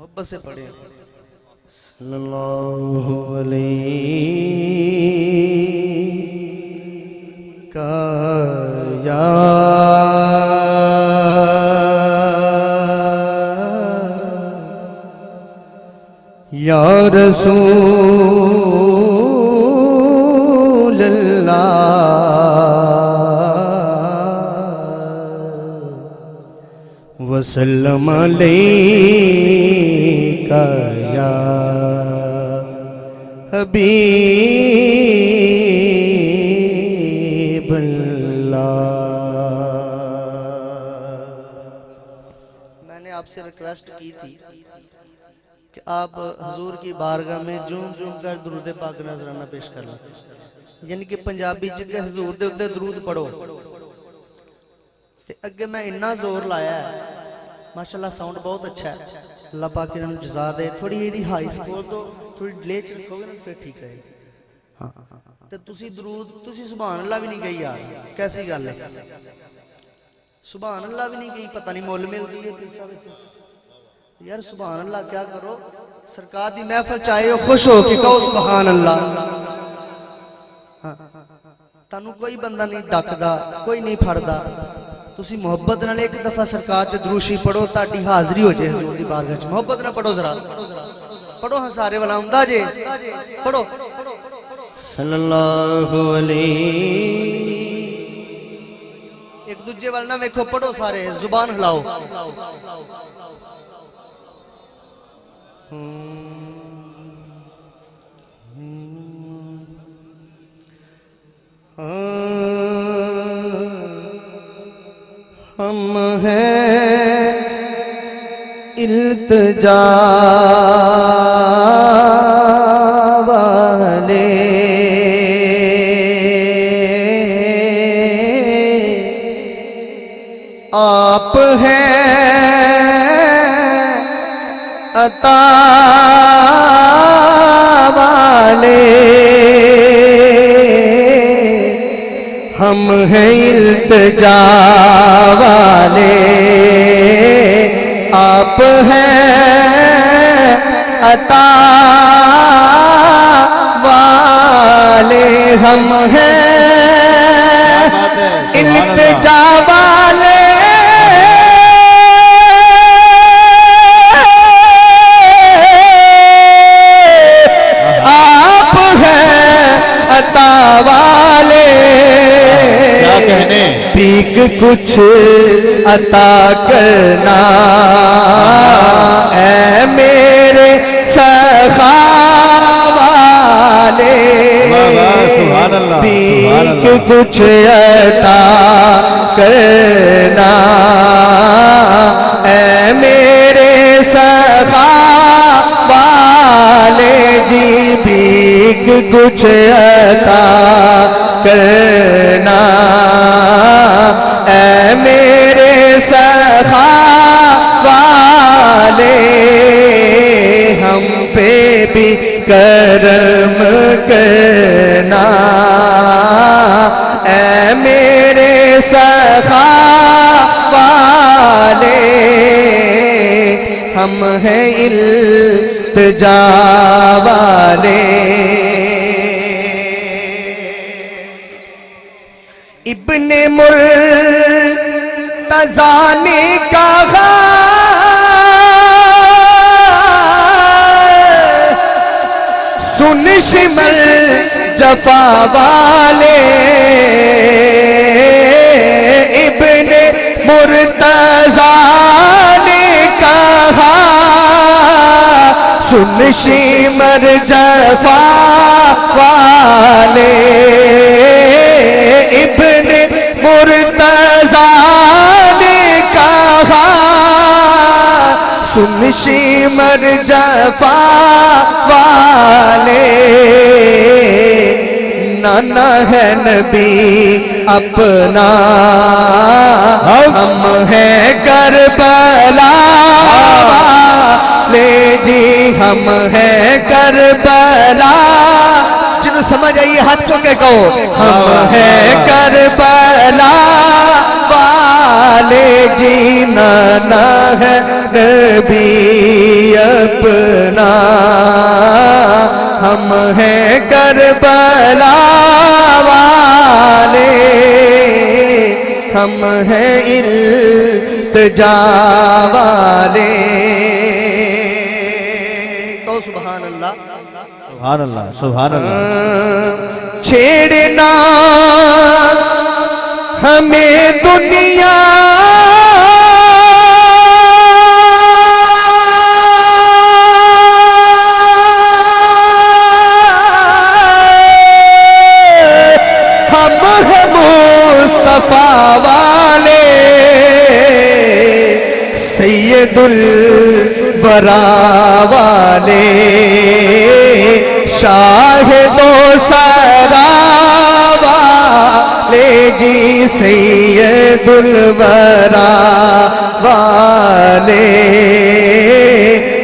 मोहब्बत से पढ़े। सल्लल्लाहु अलैहि का या रसूल अल्लाह वसल्लम अलैका या हबीब अल्लाह। मैंने आपसे रिक्वेस्ट की थी कि आप हजूर की बारगाह में झूम झूम कर दुरूद पाक नजराना पेश कर लें, यानी कि पंजाबी च के हजूर दे उत्ते दरूद पढ़ो। ते अगे मैं इन्ना जोर लाया है, माशाल्लाह साउंड बहुत अच्छा है, अल्लाह पाक इन्होंने जज़ा दे। थोड़ी इहदी हाई स्कोर दो, थोड़ी डिले च रखोगे ना फिर ठीक रहेगी। हाँ ते तुसी दरूद तुसी सुभान अल्लाह भी नहीं कही यार, कैसी गल है? सुभान अल्लाह भी नहीं कही, पता नहीं मुल मिल रही है यार। सुभान अल्लाह क्या करो, सरकार दी महफिल चाहे हो खुश हो के कहो सुभान अल्लाह। तानू कोई बंदा नहीं डकदा, कोई नहीं फड़दा। तुसी मोहब्बत नाल एक दफा सरकार ते दुरूशी पढ़ो, ताड़ी हाजरी हो जाए हजूर दी बारगाह च। मोहब्बत नाल पढ़ो, जरा पढ़ो। हाँ सारे वाला आंदा जे पढ़ो। सल्लल्लाहु अलैहि एक दूजे वाल ना वेखो, पढ़ो सारे, जुबान हिलाओ। हम हैं इल्तिजा वाले, आप हैं अता वाले, हम हैं इल्तिजा वाले, आप हैं अता वाले, हम हैं इल्तिजा वाले, आप हैं अता वाले। भीख कुछ अता करना ऐ मेरे सखा वाले, भीख कुछ अता करना ऐ मेरे सखा वाले जी, भीख कुछ अता करना ऐ मेरे सखा वाले, हम पे भी करम करना ऐ मेरे सखा वाले, हम हैं इल्तिजा वाले। इब्ने मुर्तज़ा ने कहा सुन शिमर जफा वाले, इब्ने मुर्तज़ा ने कहा सुन शिमर जफा वाले, इब्ने मुर्तज़ा ने कहा सुन शिमर जफा वाले, नाना है नबी अपना, हम हैं करबला वाले जी, हम हैं करबला। जिन्हें समझ आइए हाथ चो के कहो, हम हैं करबला वाले जी, नाना है नबी अपना, हम हैं करबला वाले, हम हैं इल्तिजा वाले। कहो सुभान अल्लाह। सुभान अल्लाह, सुभान अल्लाह। छेड़ना हमें दुनिया हम हैं मुस्तफा वाले, सैयदुल वरा वाले, शाहिदो सरा वाले जी, सैयदुल वरा वाले,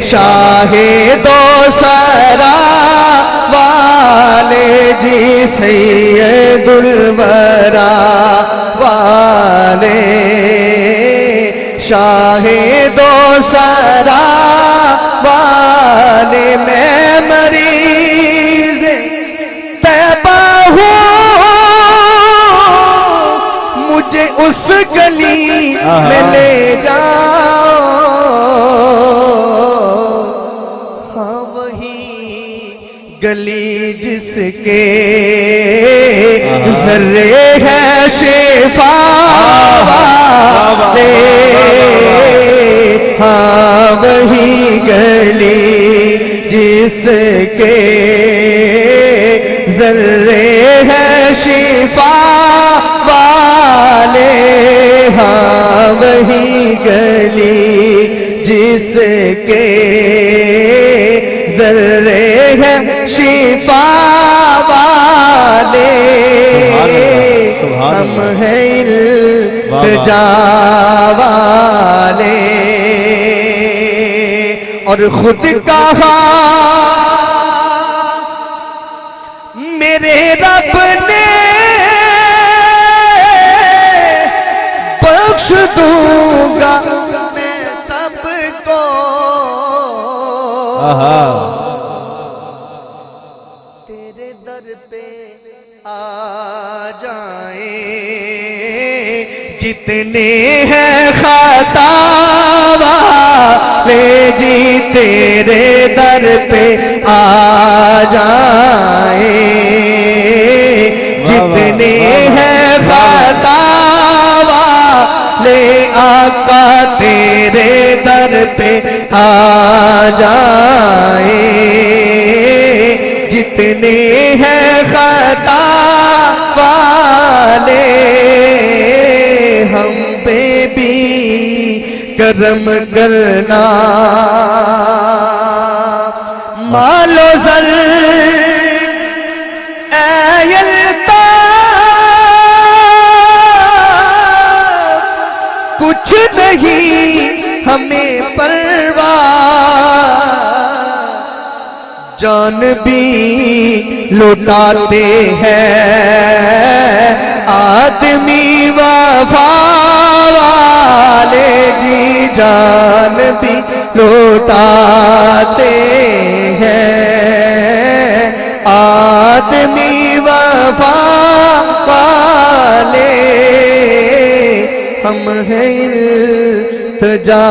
शाहिदो सरा वाले जी, सैयदुल वरा वाले, शाहिदो सरा वाले। मैं मरीज तैबा हूँ, मुझे उस गली में ले जाओ, हाँ वही गली जिसके जर्रे है शिफा वाले, हाँ वही गली जिसके जर्रे है शिफा वाले, हाँ वही गली जिसके जर्रे है शिफा वाले, हम हैं इल्तिजा वाले। और खुद कहा मेरे रब ने बख्श दूंगा मैं सबको, तेरे दर पे आ जाए जितने हैं खता वाले जी, तेरे दर पे आ जाए जितने हैं खता वाले, आका तेरे दर पे आ जाए जितने हैं खता वाले, हम पे भी करम करना, मालो जर कुछ नहीं हमें परवाह, जान भी लुटाते हैं आदमी वफा वाले जी, जान भी लुटाते हैं आदमी वफा वाले, हम हैं इल्तिजा